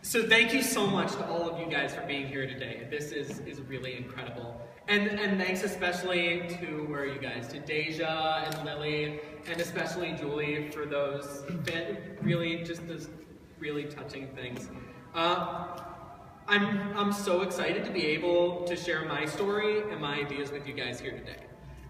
So thank you so much to all of you guys for being here today. This is really incredible. And thanks especially to, where are you guys? To Deja and Lily, and especially Julie for those those really touching things. I'm so excited to be able to share my story and my ideas with you guys here today.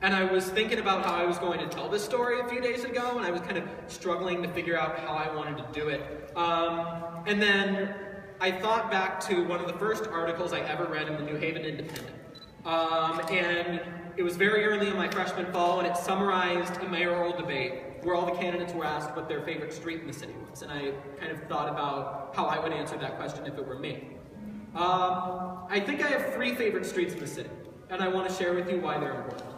And I was thinking about how I was going to tell this story a few days ago, and I was kind of struggling to figure out how I wanted to do it. And then I thought back to one of the first articles I ever read in the New Haven Independent. And it was very early in my freshman fall, and it summarized a mayoral debate where all the candidates were asked what their favorite street in the city was. And I kind of thought about how I would answer that question if it were me. I think I have 3 favorite streets in the city, and I want to share with you why they're important.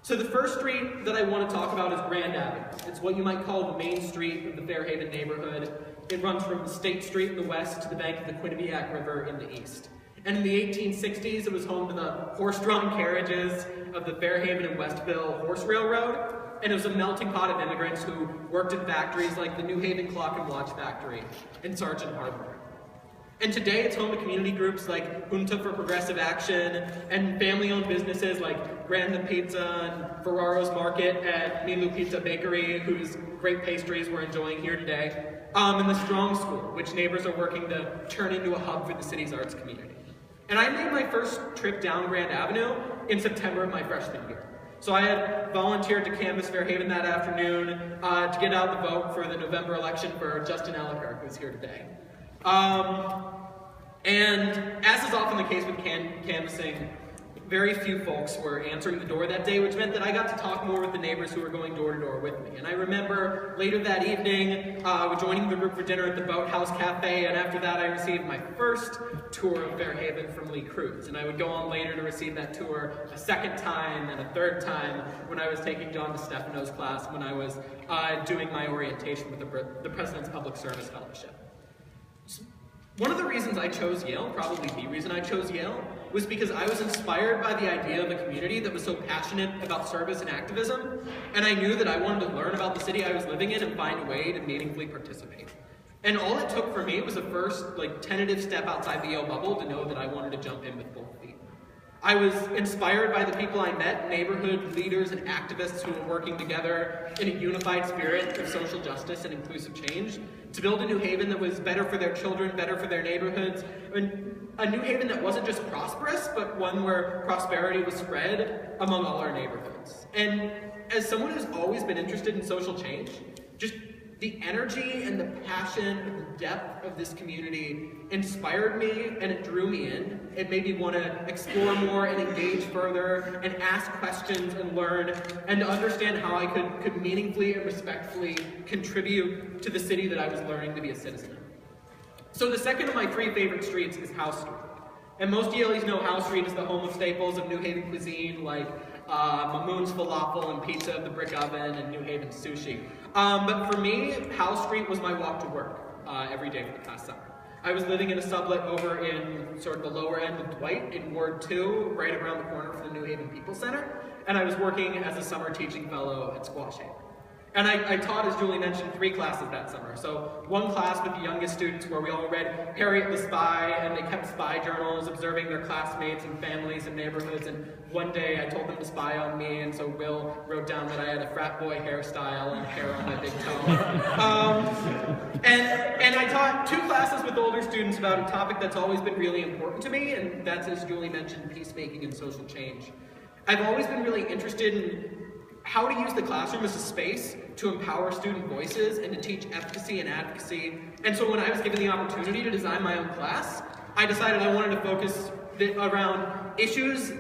So the first street that I want to talk about is Grand Avenue. It's what you might call the main street of the Fairhaven neighborhood. It runs from State Street in the west to the bank of the Quinnipiac River in the east. And in the 1860s, it was home to the horse-drawn carriages of the Fairhaven and Westville Horse Railroad, and it was a melting pot of immigrants who worked at factories like the New Haven Clock and Watch Factory in Sargent Harbor. And today it's home to community groups like Junta for Progressive Action and family-owned businesses like Granda Pizza and Ferraro's Market and Milu Pizza Bakery, whose great pastries we're enjoying here today, and the Strong School, which neighbors are working to turn into a hub for the city's arts community. And I made my first trip down Grand Avenue in September of my freshman year. So I had volunteered to canvass Fairhaven that afternoon to get out the vote for the November election for Justin Elliker, who's here today. And as is often the case with canvassing, very few folks were answering the door that day, which meant that I got to talk more with the neighbors who were going door to door with me. And I remember later that evening, joining the group for dinner at the Boathouse Cafe, and after that I received my first tour of Fairhaven from Lee Cruz. And I would go on later to receive that tour a second time and a third time when I was taking John DeStefano's class, when I was doing my orientation with the President's Public Service Fellowship. One of the reasons I chose Yale, probably the reason I chose Yale, was because I was inspired by the idea of a community that was so passionate about service and activism, and I knew that I wanted to learn about the city I was living in and find a way to meaningfully participate. And all it took for me was a first, tentative step outside the Yale bubble to know that I wanted to jump in with both feet. I was inspired by the people I met, neighborhood leaders and activists who were working together in a unified spirit of social justice and inclusive change to build a New Haven that was better for their children, better for their neighborhoods, and a New Haven that wasn't just prosperous, but one where prosperity was spread among all our neighborhoods. And as someone who's always been interested in social change, just the energy and the passion and the depth of this community inspired me, and it drew me in. It made me want to explore more and engage further and ask questions and learn and to understand how I could meaningfully and respectfully contribute to the city that I was learning to be a citizen of. So the second of my 3 favorite streets is House Street. And most Yaleys know House Street is the home of staples of New Haven cuisine like Mamoon's Falafel and Pizza of the Brick Oven and New Haven Sushi. But for me, House Street was my walk to work every day for the past summer. I was living in a sublet over in sort of the lower end of Dwight in Ward 2, right around the corner from the New Haven People Center, and I was working as a summer teaching fellow at Squash Haven. And I taught, as Julie mentioned, 3 classes that summer. So one class with the youngest students where we all read Harriet the Spy, and they kept spy journals, observing their classmates and families and neighborhoods. And one day I told them to spy on me, and so Will wrote down that I had a frat boy hairstyle and hair on my big toe. And I taught 2 classes with older students about a topic that's always been really important to me, and that's, as Julie mentioned, peacemaking and social change. I've always been really interested in how to use the classroom as a space to empower student voices and to teach efficacy and advocacy. And so when I was given the opportunity to design my own class, I decided I wanted to focus around issues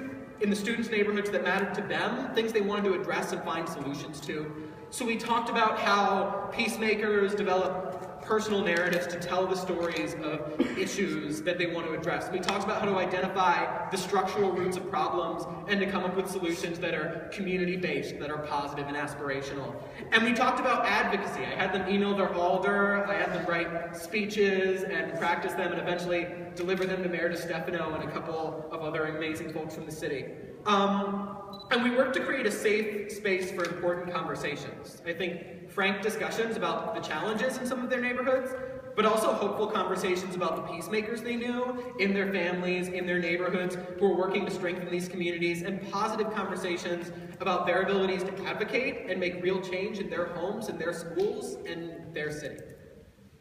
in the students' neighborhoods that mattered to them, things they wanted to address and find solutions to. So we talked about how peacemakers develop personal narratives to tell the stories of issues that they want to address. We talked about how to identify the structural roots of problems and to come up with solutions that are community-based, that are positive and aspirational. And we talked about advocacy. I had them email their Alder, I had them write speeches and practice them and eventually deliver them to Mayor DeStefano and a couple of other amazing folks from the city. And we worked to create a safe space for important conversations. I think frank discussions about the challenges in some of their neighborhoods, but also hopeful conversations about the peacemakers they knew in their families, in their neighborhoods, who are working to strengthen these communities, and positive conversations about their abilities to advocate and make real change in their homes and their schools and their city.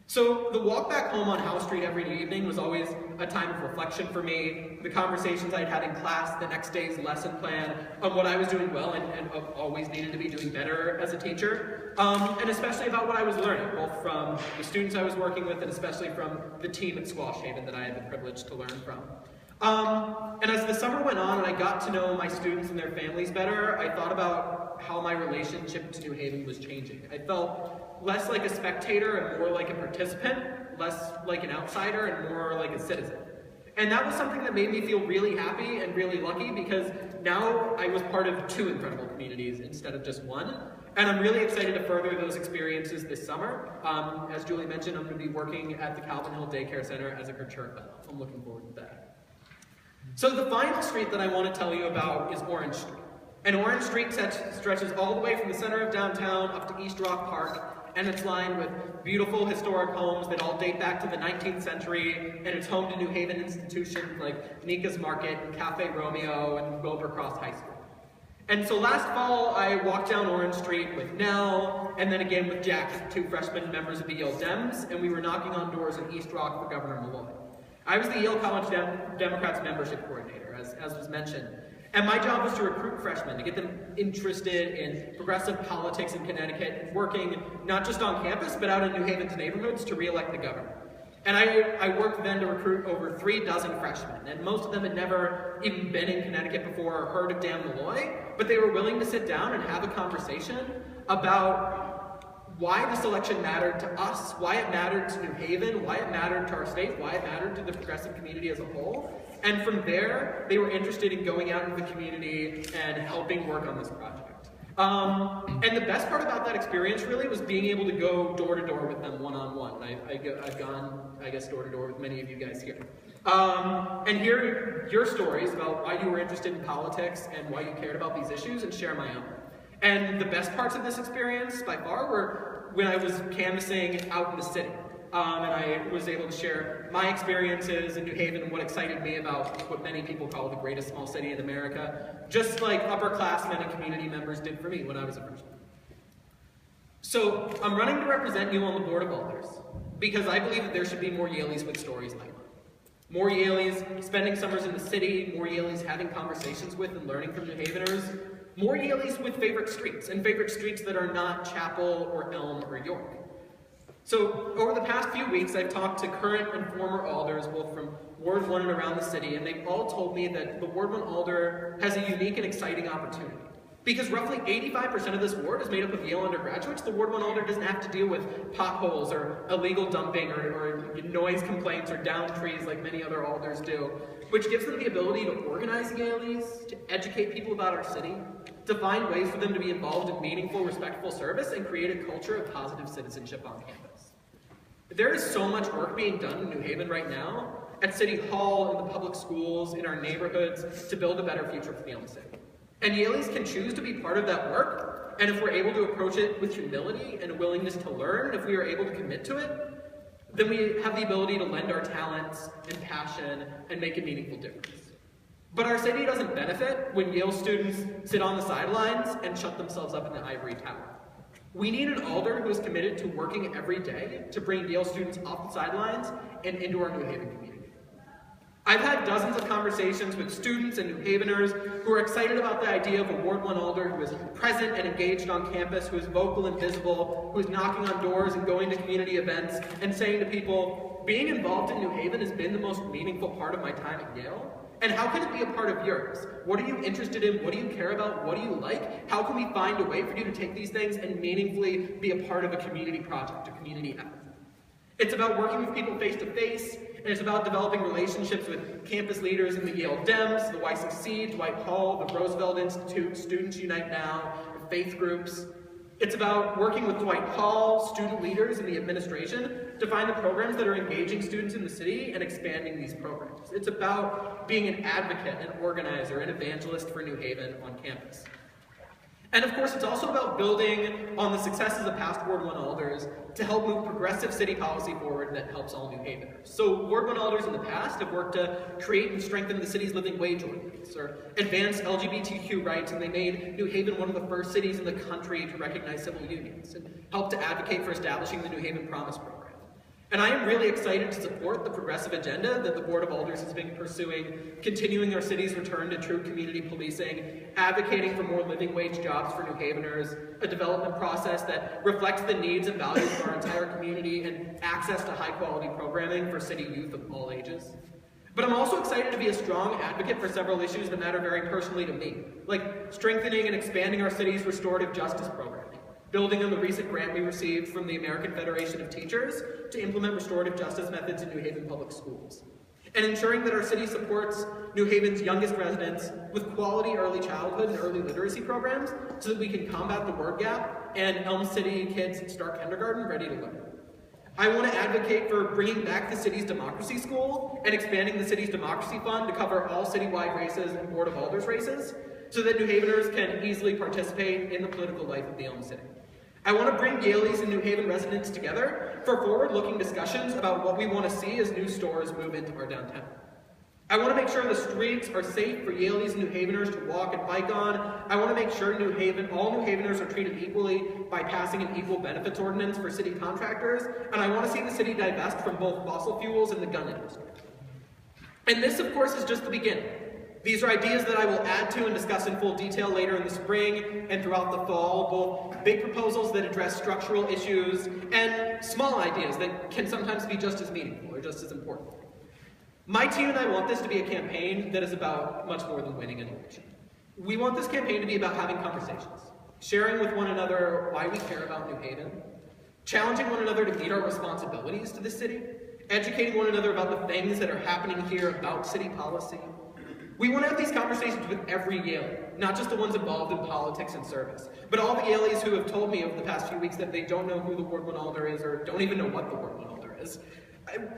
So the walk back home on House Street every evening was always a time of reflection for me. The conversations I'd had in class, the next day's lesson plan, on what I was doing well and always needed to be doing better as a teacher, and especially about what I was learning, both from the students I was working with and especially from the team at Squash Haven that I had the privilege to learn from. And as the summer went on and I got to know my students and their families better, I thought about how my relationship to New Haven was changing. I felt less like a spectator and more like a participant, less like an outsider and more like a citizen. And that was something that made me feel really happy and really lucky, because now I was part of two incredible communities instead of just one. And I'm really excited to further those experiences this summer. As Julie mentioned, I'm going to be working at the Calvin Hill Daycare Center as a Kerchurk fellow. I'm looking forward to that. So the final street that I want to tell you about is Orange Street. And Orange Street stretches all the way from the center of downtown up to East Rock Park, and it's lined with beautiful historic homes that all date back to the 19th century, and it's home to New Haven institutions like Nika's Market and Cafe Romeo and Wilbur-Cross High School. And so last fall, I walked down Orange Street with Nell, and then again with Jack, two freshman members of the Yale Dems, and we were knocking on doors in East Rock for Governor Malloy. I was the Yale College Democrats membership coordinator, as was mentioned. And my job was to recruit freshmen, to get them interested in progressive politics in Connecticut, and working not just on campus, but out in New Haven's neighborhoods to re-elect the governor. And I worked then to recruit over 36 freshmen, and most of them had never even been in Connecticut before or heard of Dan Malloy, but they were willing to sit down and have a conversation about why this election mattered to us, why it mattered to New Haven, why it mattered to our state, why it mattered to the progressive community as a whole. And from there, they were interested in going out into the community and helping work on this project. And the best part about that experience really was being able to go door to door with them one-on-one. I've gone, I guess, door to door with many of you guys here. And hear your stories about why you were interested in politics and why you cared about these issues, and share my own. And the best parts of this experience, by far, were when I was canvassing out in the city. And I was able to share my experiences in New Haven and what excited me about what many people call the greatest small city in America, just like upperclassmen and community members did for me when I was a freshman. So I'm running to represent you on the board of Alders, because I believe that there should be more Yaleys with stories like mine. More Yaleys spending summers in the city, more Yaleys having conversations with and learning from New Haveners, more Yaleys with favorite streets, and favorite streets that are not Chapel or Elm or York. So over the past few weeks, I've talked to current and former Alders, both from Ward 1 and around the city, and they've all told me that the Ward 1 Alder has a unique and exciting opportunity. Because roughly 85% of this ward is made up of Yale undergraduates, the Ward 1 Alder doesn't have to deal with potholes or illegal dumping or noise complaints or downed trees like many other Alders do, which gives them the ability to organize Yaleys, to educate people about our city, to find ways for them to be involved in meaningful, respectful service, and create a culture of positive citizenship on campus. There is so much work being done in New Haven right now, at City Hall, in the public schools, in our neighborhoods, to build a better future for the Yale City. And Yaleys can choose to be part of that work, and if we're able to approach it with humility and a willingness to learn, if we are able to commit to it, then we have the ability to lend our talents and passion and make a meaningful difference. But our city doesn't benefit when Yale students sit on the sidelines and shut themselves up in the ivory tower. We need an Alder who is committed to working every day to bring Yale students off the sidelines and into our New Haven community. I've had dozens of conversations with students and New Haveners who are excited about the idea of a Ward 1 Alder who is present and engaged on campus, who is vocal and visible, who is knocking on doors and going to community events and saying to people, being involved in New Haven has been the most meaningful part of my time at Yale. And how can it be a part of yours? What are you interested in? What do you care about? What do you like? How can we find a way for you to take these things and meaningfully be a part of a community project, a community effort? It's about working with people face to face, and it's about developing relationships with campus leaders in the Yale Dems, the YCC, Dwight Hall, the Roosevelt Institute, Students Unite Now, faith groups. It's about working with Dwight Hall, student leaders in the administration, to find the programs that are engaging students in the city and expanding these programs. It's about being an advocate, an organizer, an evangelist for New Haven on campus. And of course, it's also about building on the successes of past Ward 1 Alders to help move progressive city policy forward that helps all New Haveners. So Ward 1 Alders in the past have worked to create and strengthen the city's living wage ordinance, or advance LGBTQ rights, and they made New Haven one of the first cities in the country to recognize civil unions, and helped to advocate for establishing the New Haven Promise Program. And I am really excited to support the progressive agenda that the Board of Alders has been pursuing, continuing our city's return to true community policing, advocating for more living wage jobs for New Haveners, a development process that reflects the needs and values of our entire community, and access to high-quality programming for city youth of all ages. But I'm also excited to be a strong advocate for several issues that matter very personally to me, like strengthening and expanding our city's restorative justice programming, building on the recent grant we received from the American Federation of Teachers to implement restorative justice methods in New Haven public schools, and ensuring that our city supports New Haven's youngest residents with quality early childhood and early literacy programs so that we can combat the word gap and Elm City kids start kindergarten ready to learn. I want to advocate for bringing back the city's democracy school and expanding the city's democracy fund to cover all citywide races and Board of Alders races so that New Haveners can easily participate in the political life of the Elm City. I want to bring Yaleys and New Haven residents together for forward-looking discussions about what we want to see as new stores move into our downtown. I want to make sure the streets are safe for Yaleys and New Haveners to walk and bike on. I want to make sure all New Haveners are treated equally by passing an equal benefits ordinance for city contractors, and I want to see the city divest from both fossil fuels and the gun industry. And this, of course, is just the beginning. These are ideas that I will add to and discuss in full detail later in the spring and throughout the fall, both big proposals that address structural issues and small ideas that can sometimes be just as meaningful or just as important. My team and I want this to be a campaign that is about much more than winning an election. We want this campaign to be about having conversations, sharing with one another why we care about New Haven, challenging one another to meet our responsibilities to the city, educating one another about the things that are happening here about city policy. We want to have these conversations with every Yale, not just the ones involved in politics and service, but all the Yaleys who have told me over the past few weeks that they don't know who the Ward 1 Alder is or don't even know what the Ward 1 Alder is.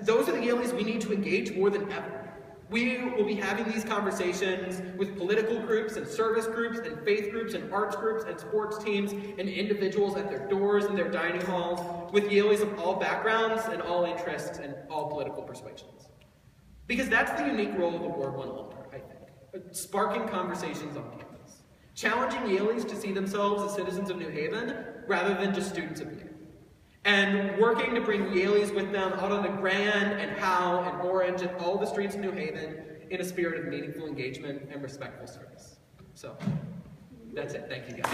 Those are the Yaleys we need to engage more than ever. We will be having these conversations with political groups and service groups and faith groups and arts groups and sports teams and individuals at their doors and their dining halls, with Yaleys of all backgrounds and all interests and all political persuasions. Because that's the unique role of the Ward 1 Alder. Sparking conversations on campus, challenging Yaleys to see themselves as citizens of New Haven rather than just students of Yale, and working to bring Yaleys with them out on the Grand and Howe and Orange and all the streets of New Haven in a spirit of meaningful engagement and respectful service. So, that's it. Thank you, guys.